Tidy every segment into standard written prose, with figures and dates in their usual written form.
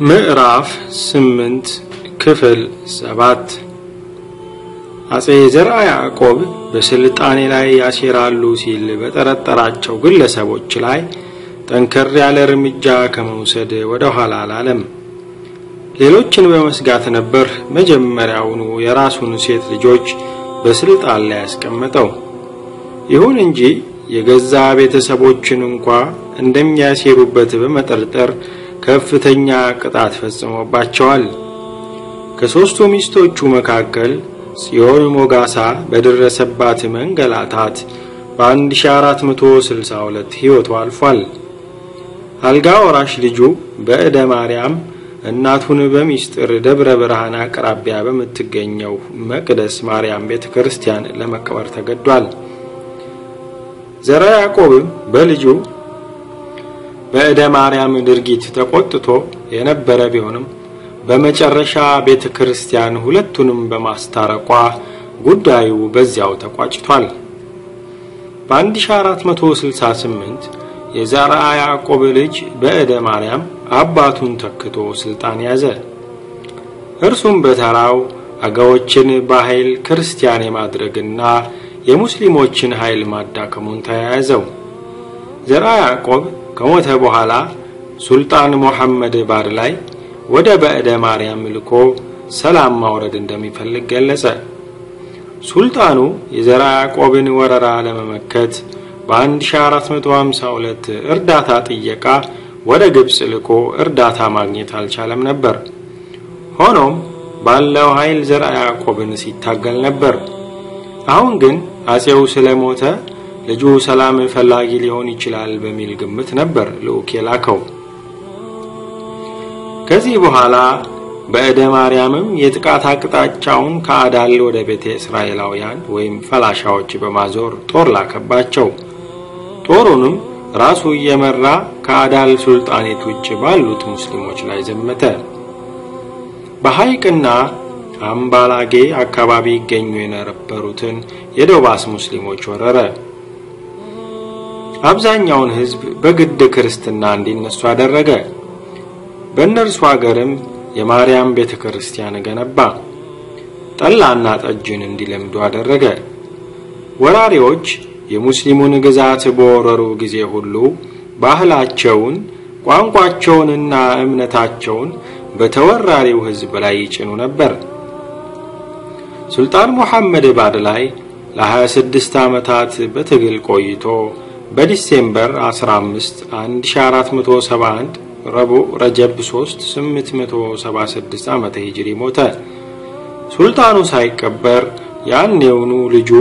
ምዕራፍ 8 ክፍል 7 አጼ ዘርዓ ያዕቆብ በስልጣኔ ላይ ያሴራሉ ሲል በተጠረጠራቸው ግለሰቦች ላይ ጠንከር ያለ እርምጃ ከመውሰድ ወደ ኋላ አላለም። ሌሎችን በመስጋት ነበር መጀመሪያውኑ የራሱን ሴት ልጆች በስልጣን ላይ ያስቀመጠው። ይሁን እንጂ የገዛ ቤተሰቦችን እንኳን እንደሚያሴሩበት በመጠርጠር ከፍተኛ ቅጣት ፈጽሞባቸዋል። ከሶስቱ ሚስቶቹ መካከል ጽዮን ሞጋሳ በደረሰባት መንገላታት በ1462 ሕይወቱ አልፏል። አልጋ ወራሽ ልጁ በእደ ማርያም እናቱን በሚስጥር ደብረ ብርሃን አቅራቢያ በመትገኘው መቅደስ ማርያም ቤተክርስቲያን ለመቀበር ተገዷል። ዘርዓ ያዕቆብ በልጁ በእደ ማርያም ድርጊት ተቆጥቶ የነበረ ቢሆንም በመጨረሻ ቤተክርስቲያን ሁለቱንም በማስታረቋ ጉዳዩ በዚያው ተቋጭቷል። በ1468 የዘርዓ ያዕቆብ ልጅ በእደ ማርያም አባቱን ተክቶ ስልጣን ያዘ። እርሱም በተራው አገዎችን በኃይል ክርስቲያን የማድረግና የሙስሊሞችን ኃይል ማዳከሙን ተያያዘው። ዘርዓ ያዕቆብ ከሞተ በኋላ ሱልጣን መሐመድ ባድላይ ወደ በእደ ማርያም ልኮ ሰላም ማውረድ እንደሚፈልግ ገለጸ። ሱልጣኑ የዘርዓ ያዕቆብን ወረራ ለመመከት በ1452 እርዳታ ጥየቃ ወደ ግብጽ ልኮ እርዳታ ማግኘት አልቻለም ነበር። ሆኖም ባለው ኃይል ዘርዓ ያዕቆብን ሲታገል ነበር። አሁን ግን አጼው ስለሞተ ልጁ ሰላም ፈላጊ ሊሆን ይችላል በሚል ግምት ነበር ልኡክ የላከው። ከዚህ በኋላ በእደ ማርያምም የጥቃት አቅጣጫውን ከአዳል ወደ ቤተ እስራኤላውያን ወይም ፈላሻዎች በማዞር ጦር ላከባቸው። ጦሩንም ራሱ እየመራ ከአዳል ሱልጣኔት ውጭ ባሉት ሙስሊሞች ላይ ዘመተ። በሐይቅና አምባላጌ አካባቢ ይገኙ የነበሩትን የዶባስ ሙስሊሞች ወረረ። አብዛኛውን ህዝብ በግድ ክርስትና እንዲነሱ አደረገ። በእነርሱ ሀገርም የማርያም ቤተክርስቲያን ገነባ። ጠላና ጠጅን እንዲለምዱ አደረገ። ወራሪዎች የሙስሊሙን ግዛት በወረሩ ጊዜ ሁሉ ባህላቸውን፣ ቋንቋቸውንና እምነታቸውን በተወራሪው ህዝብ ላይ ይጭኑ ነበር። ሱልጣን መሐመድ ባድላይ ለ26 ዓመታት በትግል ቆይቶ በዲሴምበር 15 1471 ረቡዕ ረጀብ 3 876 ዓመተ ሂጅሪ ሞተ። ሱልጣኑ ሳይቀበር ያኔውኑ ልጁ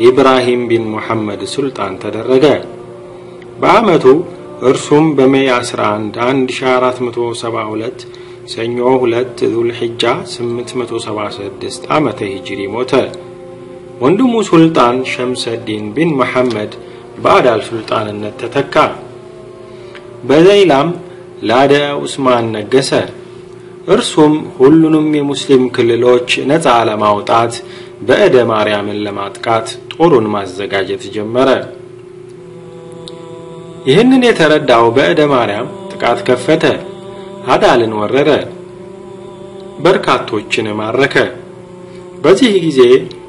ኢብራሂም ቢን መሐመድ ሱልጣን ተደረገ። በአመቱ እርሱም በሜይ 11 1472 ሰኞ 2 ዙልሂጃ 876 ዓመተ ሂጅሪ ሞተ። ወንድሙ ሱልጣን ሸምሰዲን ቢን መሐመድ በአዳል ሱልጣንነት ተተካ። በዘይላም ላደ ዑስማን ነገሰ። እርሱም ሁሉንም የሙስሊም ክልሎች ነፃ ለማውጣት በእደ ማርያምን ለማጥቃት ጦሩን ማዘጋጀት ጀመረ። ይህንን የተረዳው በእደ ማርያም ጥቃት ከፈተ። አዳልን ወረረ። በርካቶችን ማረከ። በዚህ ጊዜ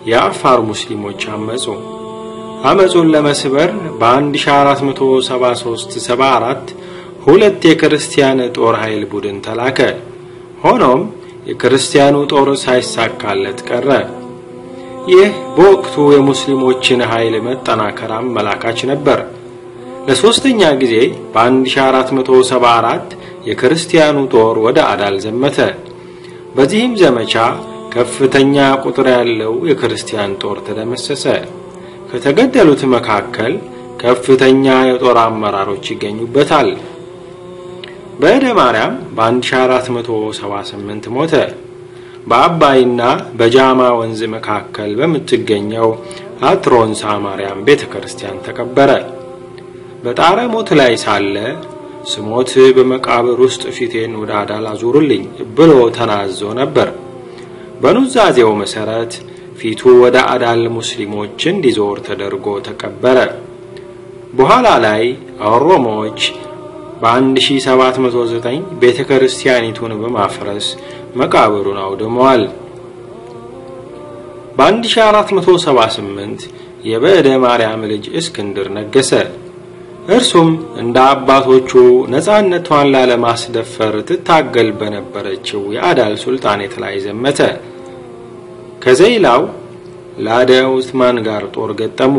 የአፋር ሙስሊሞች አመጹ። አመጹን ለመስበር በ1473-74 ሁለት የክርስቲያን ጦር ኃይል ቡድን ተላከ። ሆኖም የክርስቲያኑ ጦር ሳይሳካለት ቀረ። ይህ በወቅቱ የሙስሊሞችን ኃይል መጠናከር አመላካች ነበር። ለሶስተኛ ጊዜ በ1474 የክርስቲያኑ ጦር ወደ አዳል ዘመተ። በዚህም ዘመቻ ከፍተኛ ቁጥር ያለው የክርስቲያን ጦር ተደመሰሰ። ከተገደሉት መካከል ከፍተኛ የጦር አመራሮች ይገኙበታል። በእደ ማርያም በ1478 ሞተ። በአባይና በጃማ ወንዝ መካከል በመትገኘው አትሮንሳ ማርያም ቤተክርስቲያን ተቀበረ። በጣረ ሞት ላይ ሳለ ስሞት በመቃብር ውስጥ ፊቴን ወደ አዳል አዙሩልኝ ብሎ ተናዞ ነበር። በኑዛዜው መሰረት ፊቱ ወደ አዳል ሙስሊሞች እንዲዞር ተደርጎ ተቀበረ። በኋላ ላይ ኦሮሞዎች በ1709 ቤተክርስቲያኒቱን በማፍረስ መቃብሩን አውድመዋል። በ1478 የበዕደ ማርያም ልጅ እስክንድር ነገሰ። እርሱም እንደ አባቶቹ ነፃነቷን ላለማስደፈር ትታገል በነበረችው የአዳል ሱልጣኔት ላይ ዘመተ። ከዘይላው ላደ ዑስማን ጋር ጦር ገጠሙ።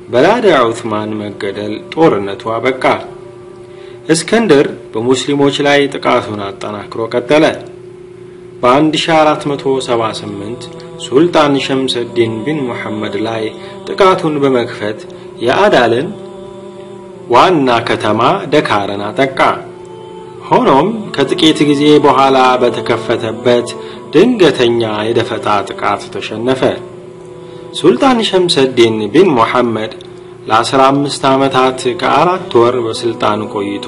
በላደ ዑስማን መገደል ጦርነቱ አበቃ። እስክንድር በሙስሊሞች ላይ ጥቃቱን አጠናክሮ ቀጠለ። በ1478 ሱልጣን ሸምሰዲን ቢን ሙሐመድ ላይ ጥቃቱን በመክፈት የአዳልን ዋና ከተማ ደካርን አጠቃ። ሆኖም ከጥቂት ጊዜ በኋላ በተከፈተበት ድንገተኛ የደፈጣ ጥቃት ተሸነፈ። ሱልጣን ሸምሰዲን ቢን ሙሐመድ ለ15 ዓመታት ከ4 ወር በስልጣን ቆይቶ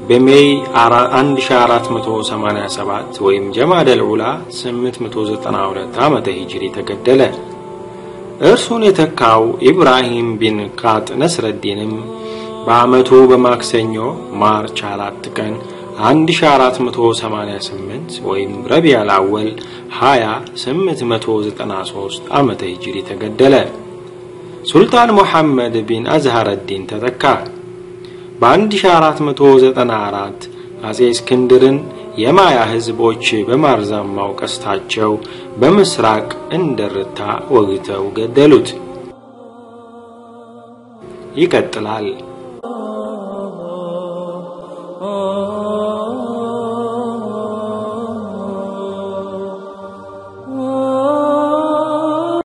በሜይ 1487 ወይም ጀማደል ዑላ 892 ዓመተ ሂጅሪ ተገደለ። እርሱን የተካው ኢብራሂም ቢን ቃጥ ነስረዲንም በአመቱ በማክሰኞ ማርች 4 ቀን 1488 ወይም ረቢዑል አወል 2893 ዓመተ ሂጅሪ ተገደለ። ሱልጣን ሙሐመድ ቢን አዝሃረዲን ተተካ። በ1494 አጼ እስክንድርን የማያ ህዝቦች በማርዛማው ቀስታቸው በምስራቅ እንደርታ ወግተው ገደሉት። ይቀጥላል።